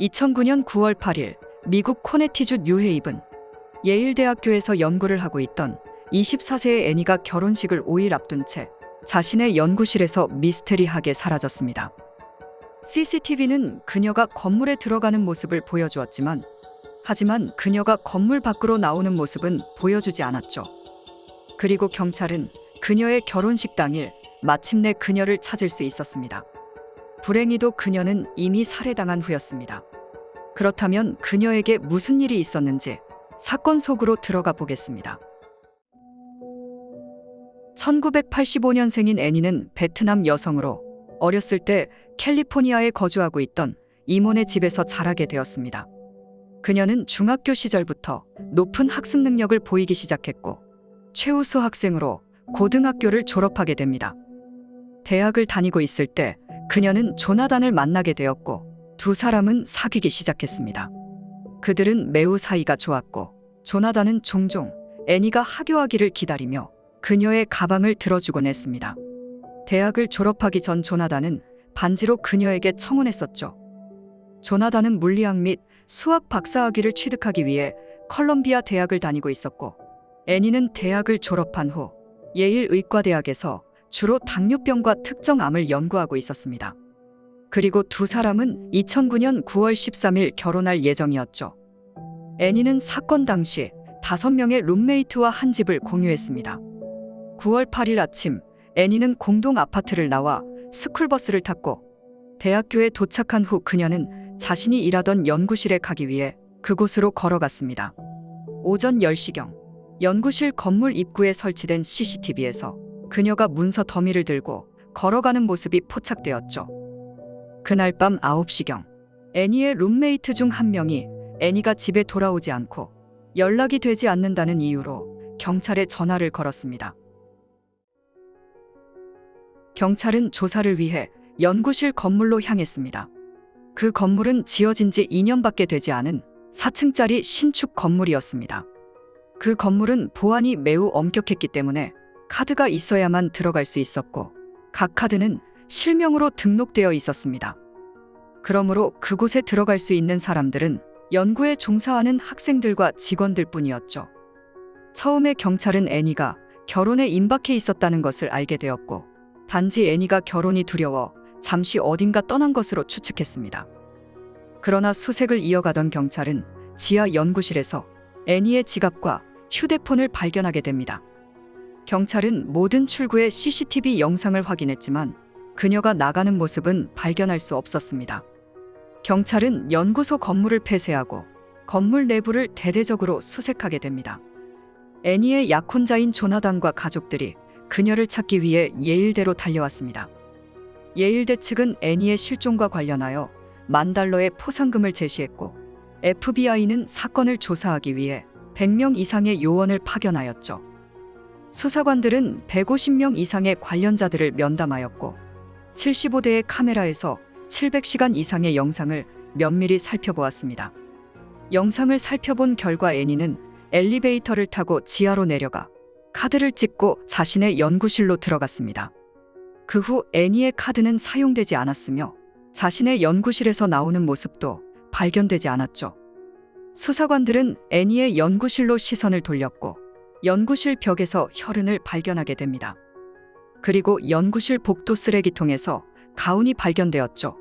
2009년 9월 8일 미국 코네티주 뉴헤이븐 예일대학교에서 연구를 하고 있던 24세의 애니가 결혼식을 5일 앞둔 채 자신의 연구실에서 미스테리하게 사라졌습니다. CCTV는 그녀가 건물에 들어가는 모습을 보여주었지만 하지만 그녀가 건물 밖으로 나오는 모습은 보여주지 않았죠. 그리고 경찰은 그녀의 결혼식 당일 마침내 그녀를 찾을 수 있었습니다. 불행히도 그녀는 이미 살해당한 후였습니다. 그렇다면 그녀에게 무슨 일이 있었는지 사건 속으로 들어가 보겠습니다. 1985년생인 애니는 베트남 여성으로 어렸을 때 캘리포니아에 거주하고 있던 이모네 집에서 자라게 되었습니다. 그녀는 중학교 시절부터 높은 학습 능력을 보이기 시작했고 최우수 학생으로 고등학교를 졸업하게 됩니다. 대학을 다니고 있을 때 그녀는 조나단을 만나게 되었고 두 사람은 사귀기 시작했습니다. 그들은 매우 사이가 좋았고 조나단은 종종 애니가 하교하기를 기다리며 그녀의 가방을 들어주곤 했습니다. 대학을 졸업하기 전 조나단은 반지로 그녀에게 청혼했었죠. 조나단은 물리학 및 수학 박사학위를 취득하기 위해 컬럼비아 대학을 다니고 있었고 애니는 대학을 졸업한 후 예일 의과대학에서 주로 당뇨병과 특정암을 연구하고 있었습니다. 그리고 두 사람은 2009년 9월 13일 결혼할 예정이었죠. 애니는 사건 당시 5명의 룸메이트와 한 집을 공유했습니다. 9월 8일 아침 애니는 공동 아파트를 나와 스쿨버스를 탔고 대학교에 도착한 후 그녀는 자신이 일하던 연구실에 가기 위해 그곳으로 걸어갔습니다. 오전 10시경 연구실 건물 입구에 설치된 CCTV에서 그녀가 문서 더미를 들고 걸어가는 모습이 포착되었죠. 그날 밤 9시경 애니의 룸메이트 중 한 명이 애니가 집에 돌아오지 않고 연락이 되지 않는다는 이유로 경찰에 전화를 걸었습니다. 경찰은 조사를 위해 연구실 건물로 향했습니다. 그 건물은 지어진 지 2년밖에 되지 않은 4층짜리 신축 건물이었습니다. 그 건물은 보안이 매우 엄격했기 때문에 카드가 있어야만 들어갈 수 있었고 각 카드는 실명으로 등록되어 있었습니다. 그러므로 그곳에 들어갈 수 있는 사람들은 연구에 종사하는 학생들과 직원들 뿐이었죠. 처음에 경찰은 애니가 결혼에 임박해 있었다는 것을 알게 되었고 단지 애니가 결혼이 두려워 잠시 어딘가 떠난 것으로 추측했습니다. 그러나 수색을 이어가던 경찰은 지하 연구실에서 애니의 지갑과 휴대폰을 발견하게 됩니다. 경찰은 모든 출구의 CCTV 영상을 확인했지만 그녀가 나가는 모습은 발견할 수 없었습니다. 경찰은 연구소 건물을 폐쇄하고 건물 내부를 대대적으로 수색하게 됩니다. 애니의 약혼자인 조나단과 가족들이 그녀를 찾기 위해 예일대로 달려왔습니다. 예일대 측은 애니의 실종과 관련하여 $10,000의 포상금을 제시했고 FBI는 사건을 조사하기 위해 100명 이상의 요원을 파견하였죠. 수사관들은 150명 이상의 관련자들을 면담하였고 75대의 카메라에서 700시간 이상의 영상을 면밀히 살펴보았습니다. 영상을 살펴본 결과 애니는 엘리베이터를 타고 지하로 내려가 카드를 찍고 자신의 연구실로 들어갔습니다. 그 후 애니의 카드는 사용되지 않았으며 자신의 연구실에서 나오는 모습도 발견되지 않았죠. 수사관들은 애니의 연구실로 시선을 돌렸고 연구실 벽에서 혈흔을 발견하게 됩니다. 그리고 연구실 복도 쓰레기통에서 가운이 발견되었죠.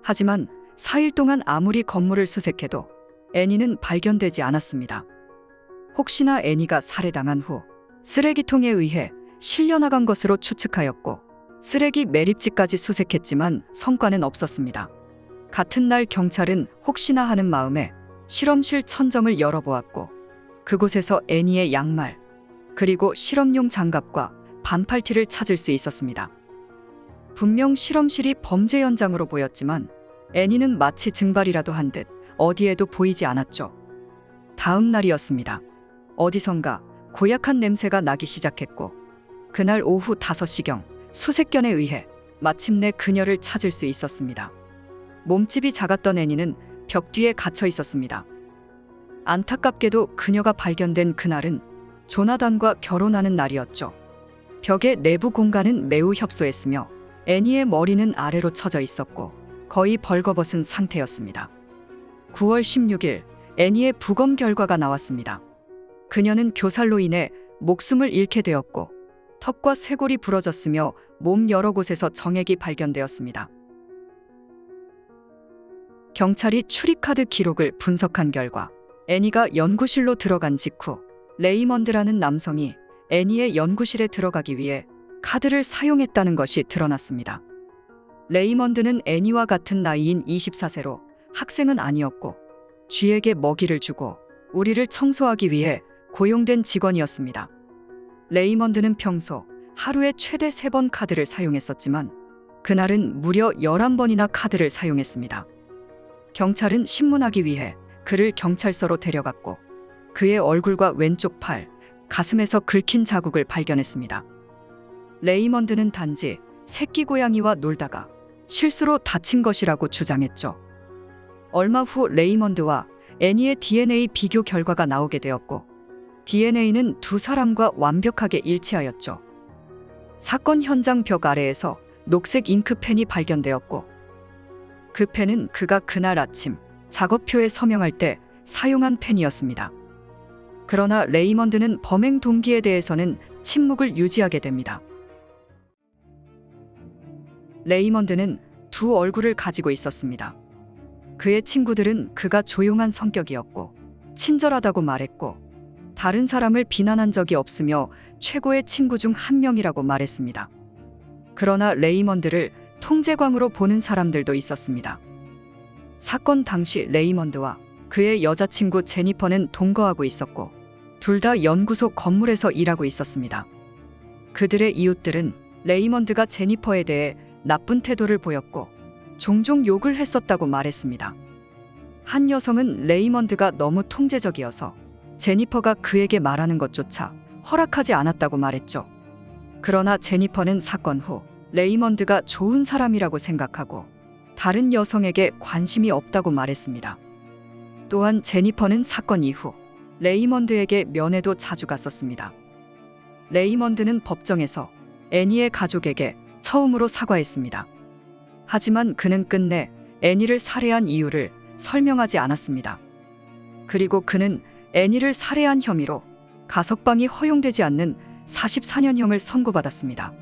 하지만 4일 동안 아무리 건물을 수색해도 애니는 발견되지 않았습니다. 혹시나 애니가 살해당한 후 쓰레기통에 의해 실려나간 것으로 추측하였고 쓰레기 매립지까지 수색했지만 성과는 없었습니다. 같은 날 경찰은 혹시나 하는 마음에 실험실 천정을 열어보았고 그곳에서 애니의 양말 그리고 실험용 장갑과 반팔티를 찾을 수 있었습니다. 분명 실험실이 범죄 현장으로 보였지만 애니는 마치 증발이라도 한 듯 어디에도 보이지 않았죠. 다음 날이었습니다. 어디선가 고약한 냄새가 나기 시작했고 그날 오후 5시경 수색견에 의해 마침내 그녀를 찾을 수 있었습니다. 몸집이 작았던 애니는 벽 뒤에 갇혀 있었습니다. 안타깝게도 그녀가 발견된 그날은 조나단과 결혼하는 날이었죠. 벽의 내부 공간은 매우 협소했으며 애니의 머리는 아래로 처져 있었고 거의 벌거벗은 상태였습니다. 9월 16일 애니의 부검 결과가 나왔습니다. 그녀는 교살로 인해 목숨을 잃게 되었고 턱과 쇄골이 부러졌으며 몸 여러 곳에서 정액이 발견되었습니다. 경찰이 출입카드 기록을 분석한 결과 애니가 연구실로 들어간 직후 레이먼드라는 남성이 애니의 연구실에 들어가기 위해 카드를 사용했다는 것이 드러났습니다. 레이먼드는 애니와 같은 나이인 24세로 학생은 아니었고 쥐에게 먹이를 주고 우리를 청소하기 위해 고용된 직원이었습니다. 레이먼드는 평소 하루에 최대 3번 카드를 사용했었지만 그날은 무려 11번이나 카드를 사용했습니다. 경찰은 신문하기 위해 그를 경찰서로 데려갔고 그의 얼굴과 왼쪽 팔, 가슴에서 긁힌 자국을 발견했습니다. 레이먼드는 단지 새끼 고양이와 놀다가 실수로 다친 것이라고 주장했죠. 얼마 후 레이먼드와 애니의 DNA 비교 결과가 나오게 되었고 DNA는 두 사람과 완벽하게 일치하였죠. 사건 현장 벽 아래에서 녹색 잉크펜이 발견되었고 그 펜은 그가 그날 아침 작업표에 서명할 때 사용한 펜이었습니다. 그러나 레이먼드는 범행 동기에 대해서는 침묵을 유지하게 됩니다. 레이먼드는 두 얼굴을 가지고 있었습니다. 그의 친구들은 그가 조용한 성격이었고 친절하다고 말했고 다른 사람을 비난한 적이 없으며 최고의 친구 중 한 명이라고 말했습니다. 그러나 레이먼드를 통제광으로 보는 사람들도 있었습니다. 사건 당시 레이먼드와 그의 여자친구 제니퍼는 동거하고 있었고 둘 다 연구소 건물에서 일하고 있었습니다. 그들의 이웃들은 레이먼드가 제니퍼에 대해 나쁜 태도를 보였고 종종 욕을 했었다고 말했습니다. 한 여성은 레이먼드가 너무 통제적이어서 제니퍼가 그에게 말하는 것조차 허락하지 않았다고 말했죠. 그러나 제니퍼는 사건 후 레이먼드가 좋은 사람이라고 생각하고 다른 여성에게 관심이 없다고 말했습니다. 또한 제니퍼는 사건 이후 레이먼드에게 면회도 자주 갔었습니다. 레이먼드는 법정에서 애니의 가족에게 처음으로 사과했습니다. 하지만 그는 끝내 애니를 살해한 이유를 설명하지 않았습니다. 그리고 그는 애니를 살해한 혐의로 가석방이 허용되지 않는 44년형을 선고받았습니다.